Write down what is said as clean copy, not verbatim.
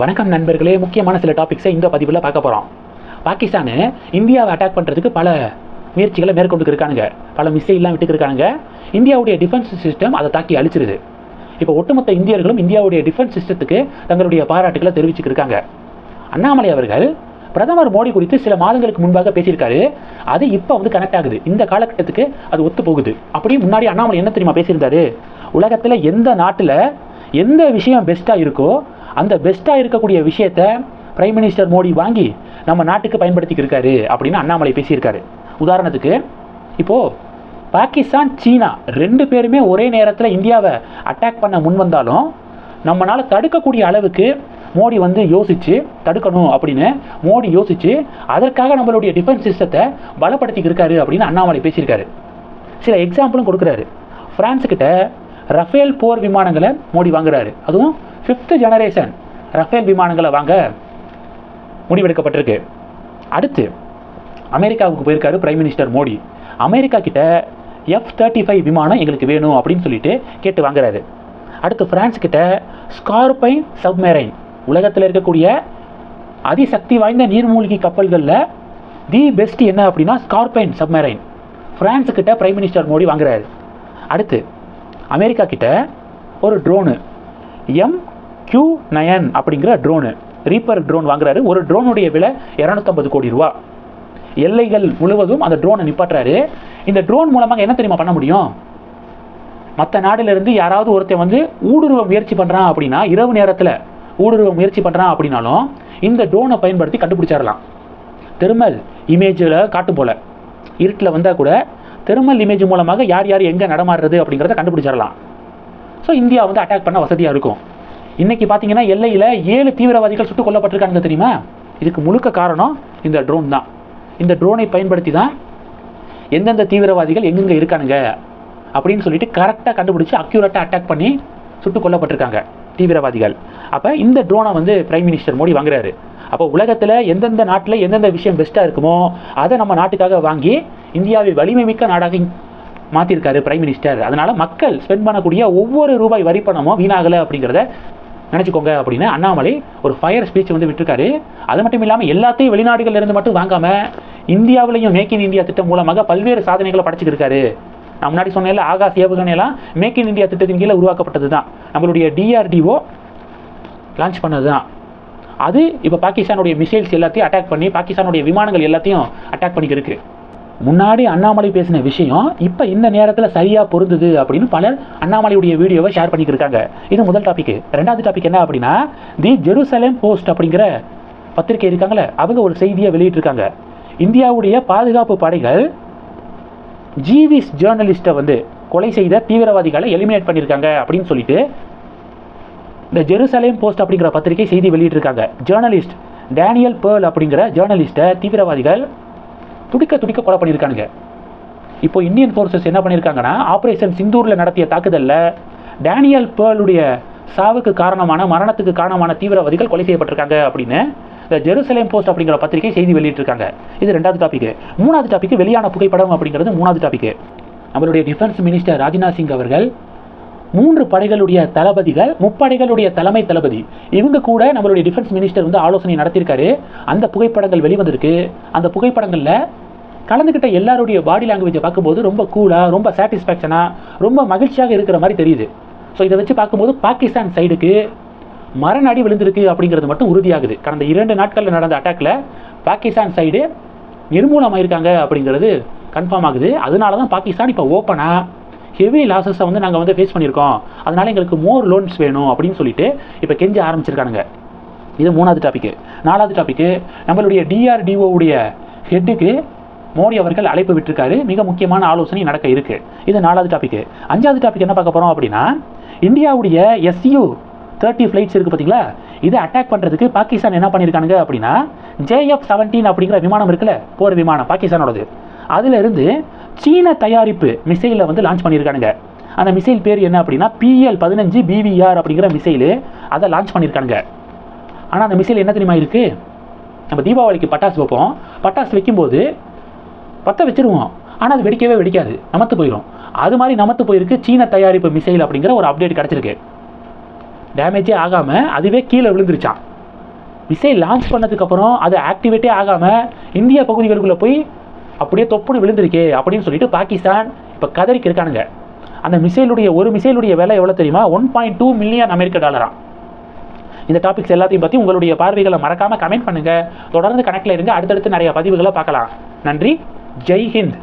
வணக்கம் நண்பர்களே, முக்கியமான சில டாபிக்ஸை இந்த பதிவில் பார்க்க போகிறோம். பாகிஸ்தான் இந்தியாவை அட்டாக் பண்ணுறதுக்கு பல முயற்சிகளை மேற்கொண்டு இருக்கானுங்க, பல மிசைல்லாம் விட்டு இருக்கானுங்க. இந்தியாவுடைய டிஃபென்ஸ் சிஸ்டம் அதை தாக்கி அழிச்சிருது. இப்போ ஒட்டுமொத்த இந்தியர்களும் இந்தியாவுடைய டிஃபென்ஸ் சிஸ்டத்துக்கு தங்களுடைய பாராட்டுகளை தெரிவிச்சுருக்காங்க. அண்ணாமலை அவர்கள் பிரதமர் மோடி குறித்து சில மாதங்களுக்கு முன்பாக பேசியிருக்காரு. அது இப்போ கனெக்ட் ஆகுது, இந்த காலகட்டத்துக்கு அது ஒத்து போகுது. அப்படி முன்னாடி அண்ணாமலை என்ன தெரியுமா பேசியிருந்தாரு? உலகத்தில் எந்த நாட்டில் எந்த விஷயம் பெஸ்ட்டாக இருக்கோ அந்த பெஸ்ட்டாக இருக்கக்கூடிய விஷயத்தை பிரைம் மினிஸ்டர் மோடி வாங்கி நம்ம நாட்டுக்கு பயன்படுத்திக்கிருக்காரு அப்படின்னு அண்ணாமலை பேசியிருக்காரு. உதாரணத்துக்கு இப்போது பாகிஸ்தான் சீனா ரெண்டு பேருமே ஒரே நேரத்தில் இந்தியாவை அட்டாக் பண்ண முன் வந்தாலும் நம்மளால் தடுக்கக்கூடிய அளவுக்கு மோடி யோசித்து தடுக்கணும் அப்படின்னு மோடி யோசித்து அதற்காக நம்மளுடைய டிஃபென்ஸ் சிஸ்டத்தை பலப்படுத்திக்கிருக்காரு அப்படின்னு அண்ணாமலை பேசியிருக்காரு. சில எக்ஸாம்பிளும் கொடுக்குறாரு. பிரான்ஸுக்கிட்ட ரஃபேல் போர் விமானங்களை மோடி வாங்குறாரு. அதுவும் 5th ஜெனரேஷன் ரஃபேல் விமானங்களை வாங்க முடிவெடுக்கப்பட்டிருக்கு. அடுத்து அமெரிக்காவுக்கு போயிருக்காரு பிரைம் மினிஸ்டர் மோடி. அமெரிக்கா கிட்ட F-35 விமானம் எங்களுக்கு வேணும் அப்படின்னு சொல்லிட்டு கேட்டு வாங்குறாரு. அடுத்து பிரான்ஸ் கிட்ட ஸ்கார்பைன் சப்மரைன், உலகத்தில் இருக்கக்கூடிய அதிசக்தி வாய்ந்த நீர்மூழ்கி கப்பல்களில் தி பெஸ்ட் என்ன அப்படின்னா ஸ்கார்பைன் சப்மரைன் பிரான்ஸ் கிட்ட பிரைம் மினிஸ்டர் மோடி வாங்குறாரு. அடுத்து அமெரிக்கா கிட்ட ஒரு ட்ரோனு MQ-9 அப்படிங்கிற ட்ரோனு, ரீப்பர் ட்ரோன் வாங்குறாரு. ஒரு ட்ரோனுடைய விலை 250 கோடி ரூபா. எல்லைகள் முழுவதும் அந்த ட்ரோனை நிப்பாட்டுறாரு. இந்த ட்ரோன் மூலமாக என்ன தெரியுமா பண்ண முடியும்? மற்ற நாட்டிலிருந்து யாராவது ஒருத்தன் ஊடுருவ முயற்சி பண்ணுறான் அப்படின்னா, இரவு நேரத்தில் ஊடுருவ முயற்சி பண்ணுறான் அப்படின்னாலும் இந்த ட்ரோனை பயன்படுத்தி கண்டுபிடிச்சிடலாம். தெர்மல் இமேஜில் காட்டும் போல் இருட்டில் வந்தால் கூட தெர்மல் இமேஜ் மூலமாக யார் யார் எங்கே நடமாடுறது அப்படிங்கிறத கண்டுபிடிச்சிடலாம். ஸோ இந்தியா அட்டாக் பண்ண வசதியாக இருக்கும். இன்றைக்கி பார்த்தீங்கன்னா எல்லையில் 7 தீவிரவாதிகள் சுட்டுக் கொல்லப்பட்டிருக்காங்க தெரியுமா? இதுக்கு முழுக்க காரணம் இந்த ட்ரோன் தான். இந்த ட்ரோனை பயன்படுத்தி தான் எந்தெந்த தீவிரவாதிகள் எங்கெங்கே இருக்கானுங்க அப்படின்னு சொல்லிட்டு கரெக்டாக கண்டுபிடிச்சி அக்யூரேட்டாக அட்டாக் பண்ணி சுட்டுக் கொல்லப்பட்டிருக்காங்க தீவிரவாதிகள். அப்போ இந்த ட்ரோனை பிரைம் மினிஸ்டர் மோடி வாங்குறாரு. அப்போ உலகத்தில் எந்தெந்த நாட்டில் எந்தெந்த விஷயம் பெஸ்ட்டாக இருக்குமோ அதை நம்ம நாட்டுக்காக வாங்கி இந்தியாவை வலிமை மிக்க நாடாக மாற்றிருக்காரு பிரைம் மினிஸ்டர். அதனால் மக்கள் ஸ்பெண்ட் பண்ணக்கூடிய ஒவ்வொரு ரூபாய் வரி பணமும் வீணாகலை அப்படிங்கிறத நினச்சிக்கோங்க அப்படின்னு அண்ணாமலை ஒரு ஃபயர் ஸ்பீச் விட்டுருக்காரு. அது மட்டும் இல்லாமல் எல்லாத்தையும் வெளிநாடுகளில் இருந்து மட்டும் வாங்காமல் இந்தியாவிலையும் மேக் இன் இந்தியா திட்டம் மூலமாக பல்வேறு சாதனைகளை படைச்சிருக்காரு. நான் முன்னாடி சொன்னேன்ல, ஆகாஷ் ஏவுகணையெல்லாம் மேக் இன் இந்தியா திட்டத்தின் கீழே உருவாக்கப்பட்டது தான். நம்மளுடைய DRDO லான்ச் பண்ணது தான். அது இப்போ பாகிஸ்தானுடைய மிசைல்ஸ் எல்லாத்தையும் அட்டாக் பண்ணி பாகிஸ்தானுடைய விமானங்கள் எல்லாத்தையும் அட்டாக் பண்ணிக்கிருக்கு. முன்னாடி அண்ணாமலை பேசின விஷயம் இப்போ இந்த நேரத்தில் சரியாக பொருந்துது அப்படின்னு பலர் அண்ணாமலையுடைய வீடியோவை ஷேர் பண்ணிக்கிருக்காங்க. இது முதல் டாபிக். ரெண்டாவது டாபிக் என்ன அப்படின்னா, தி ஜெருசலேம் போஸ்ட் அப்படிங்கிற பத்திரிகை இருக்காங்களே, அவங்க ஒரு செய்தியை வெளியிட்டிருக்காங்க. இந்தியாவுடைய பாதுகாப்பு படைகள் ஜீவிஸ் ஜேர்னலிஸ்ட்டை கொலை செய்த தீவிரவாதிகளை எலிமினேட் பண்ணியிருக்காங்க அப்படின்னு சொல்லிட்டு இந்த ஜெருசலேம் போஸ்ட் அப்படிங்கிற பத்திரிகை செய்தி வெளியிட்டிருக்காங்க. ஜேர்னலிஸ்ட் டேனியல் பேர்ல் அப்படிங்கிற ஜேர்னலிஸ்ட்டை தீவிரவாதிகள் துடிக்க கொலை பண்ணியிருக்கானுங்க. இப்போ இந்தியன் ஃபோர்ஸஸ் என்ன பண்ணியிருக்காங்கன்னா, ஆப்ரேஷன் சிந்தூரில் நடத்திய தாக்குதலில் டேனியல் பேர்லுடைய சாவுக்கு காரணமான மரணத்துக்கு காரணமான தீவிரவாதிகள் கொலை செய்யப்பட்டிருக்காங்க அப்படின்னு இந்த ஜெருசலேம் போஸ்ட் அப்படிங்கிற பத்திரிகை செய்தி வெளியிட்டிருக்காங்க. இது ரெண்டாவது டாபிக். மூணாவது டாபிக் வெளியான புகைப்படம் அப்படிங்கிறது மூணாவது டாபிக். நம்மளுடைய டிஃபென்ஸ் மினிஸ்டர் ராஜ்நாத் சிங் அவர்கள் 3 படைகளுடைய தளபதிகள், முப்படைகளுடைய தலைமை தளபதி இவங்க கூட நம்மளுடைய டிஃபென்ஸ் மினிஸ்டர் ஆலோசனை நடத்தியிருக்காரு. அந்த புகைப்படங்கள் வெளிவந்திருக்கு. அந்த புகைப்படங்களில் கலந்துக்கிட்ட எல்லாருடைய பாடி லாங்குவேஜை பார்க்கும்போது ரொம்ப கூலாக, ரொம்ப சாட்டிஸ்ஃபேக்ஷனாக, ரொம்ப மகிழ்ச்சியாக இருக்கிற மாதிரி தெரியுது. ஸோ இதை வச்சு பார்க்கும்போது பாகிஸ்தான் சைடுக்கு மரண அடி விழுந்திருக்கு அப்படிங்கிறது மட்டும் உறுதியாகுது. கடந்த 2 நாட்களில் நடந்த அட்டாக்ல பாகிஸ்தான் சைடு நிர்மூலமாயிருக்காங்க அப்படிங்கிறது கன்ஃபார்ம் ஆகுது. அதனால தான் பாகிஸ்தான் இப்போ ஓப்பனாக ஹெவி லாஸஸை நாங்கள் ஃபேஸ் பண்ணியிருக்கோம், அதனால் எங்களுக்கு மோர் லோன்ஸ் வேணும் அப்படின்னு சொல்லிட்டு இப்போ கெஞ்ச ஆரம்பிச்சிருக்கானுங்க. இது மூணாவது டாபிக். நாலாவது டாபிக், நம்மளுடைய DRDO உடைய ஹெட்டுக்கு மோடி அவர்கள் அழைப்பு விட்டுருக்காரு. மிக முக்கியமான ஆலோசனை நடக்க இருக்குது. இது நாலாவது டாபிக். அஞ்சாவது டாபிக் என்ன பார்க்க போகிறோம் அப்படின்னா, இந்தியாவுடைய Su-30 ஃப்ளைட்ஸ் இருக்குது பார்த்தீங்களா, இதை அட்டாக் பண்ணுறதுக்கு பாகிஸ்தான் என்ன பண்ணியிருக்கானுங்க அப்படின்னா, JF-17 அப்படிங்கிற விமானம் இருக்குல்ல, போர் விமானம் பாகிஸ்தானோடது, அதிலிருந்து சீன தயாரிப்பு மிசைலை லான்ச் பண்ணியிருக்கானுங்க. அந்த மிசைல் பேர் என்ன அப்படின்னா PL-15 BVR அப்படிங்கிற மிசைலு. அதை லான்ச் பண்ணியிருக்கானுங்க. ஆனால் அந்த மிசைல் என்ன தெரியுமா இருக்குது? நம்ம தீபாவளிக்கு பட்டாசு வைப்போம், பட்டாசு வைக்கும்போது பற்ற வச்சுருவோம், ஆனால் அது வெடிக்கவே வெடிக்காது, நமத்து போயிடும். அது மாதிரி நமத்து போயிருக்கு சீன தயாரிப்பு மிசைல் அப்படிங்கிற ஒரு அப்டேட் கிடச்சிருக்கு. டேமேஜே ஆகாமல் அதுவே கீழே விழுந்துருச்சான். மிசைல் லான்ச் பண்ணதுக்கப்புறம் அது ஆக்டிவேட்டே ஆகாமல் இந்திய பகுதிகளுக்குள்ளே போய் அப்படியே தொப்புன்னு விழுந்திருக்கே அப்படின்னு சொல்லிட்டு பாகிஸ்தான் இப்போ கதறிக்கு இருக்கானுங்க. அந்த ஒரு மிசைலுடைய விலை எவ்வளோ தெரியுமா? 1.2 மில்லியன் அமெரிக்க டாலராம். இந்த டாபிக்ஸ் எல்லாத்தையும் பற்றி உங்களுடைய பார்வைகளை மறக்காமல் கமெண்ட் பண்ணுங்கள். தொடர்ந்து கனெக்டில் இருங்க. அடுத்தடுத்து நிறைய பதிவுகளை பார்க்கலாம். நன்றி. ஜெய் ஹிந்த்.